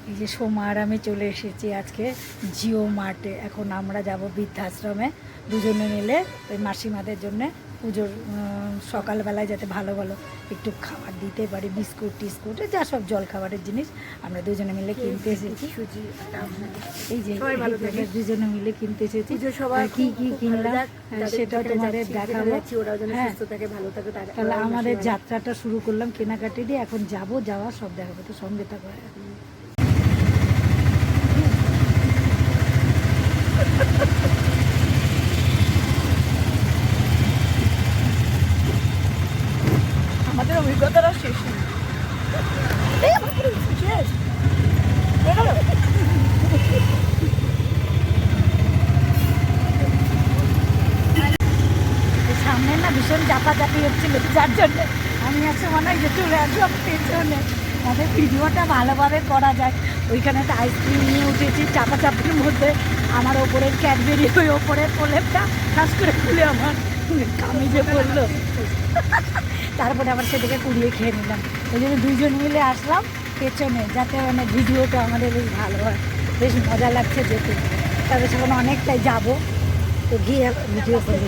এই যে সোমা আর আমি চলে এসেছি আজকে জিও মার্টে। এখন আমরা যাব বৃদ্ধাশ্রমে দুজনে মিলে ওই মাসিমাদের জন্যে পুজোর সকালবেলায় যাতে ভালো ভালো একটু খাবার দিতে পারি, বিস্কুট টিস্কুট যা সব জল খাবারের জিনিস আমরা দুজনে মিলে কিনতে এসেছি। এই যে দুজনে মিলে কিনতে এসেছি। আর কি কি কিনলাম সেটা তোমাদের দেখাবো। হ্যাঁ, তাহলে আমাদের যাত্রাটা শুরু করলাম কেনাকাটি দিয়ে, এখন যাওয়া সব দেখাবো, তো সঙ্গে থাকো। আমাদের অভিজ্ঞতাটা শেষ নেই। সামনে না ভীষণ চাপাচাপি হচ্ছিল, যার জন্য আমি আসলে মনে হয় যে চলে আসলাম পেছনে, তাদের ভিডিওটা ভালোভাবে করা যায়। ওইখানে একটা আইসক্রিম নিয়ে উঠেছি চাপাচাপির মধ্যে, আমার ওপরের ক্যাডবেরি ওই ওপরের প্রলেপটা ঠাস করে খুলে আমার কামিজে পড়লো। তারপরে আবার সেটাকে কুড়িয়ে খেয়ে নিলাম। ওই জন্য দুইজন মিলে আসলাম পেছনে, যাতে মানে ভিডিওটা আমাদের বেশ ভালো হয়। বেশ মজা লাগছে যেতে, তবে সেখানে অনেকটাই যাবো, তো গিয়ে ভিডিও করবো।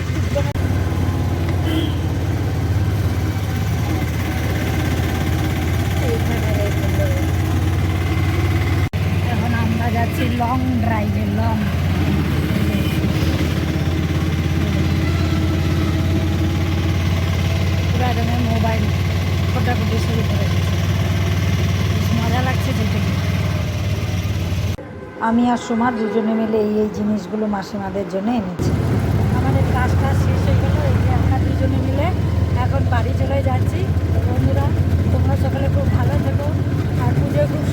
এখন আমরা যাচ্ছি লং ড্রাইভে। পুরো একদম মোবাইল ফোটাফুটি শুরু করে দিচ্ছে, বেশ মজা লাগছে যেতে। আমি আর সোমা দুজনে মিলে এই জিনিসগুলো মাসিমাদের জন্য এনেছি। আমাদের কাজটা শেষ হয়ে গেলো, এই যে আমরা দুজনে মিলে এখন বাড়ি চলে যাচ্ছি। বন্ধুরা, তোমরা সকালে খুব ভালো থেকো আর পুজোয় খুব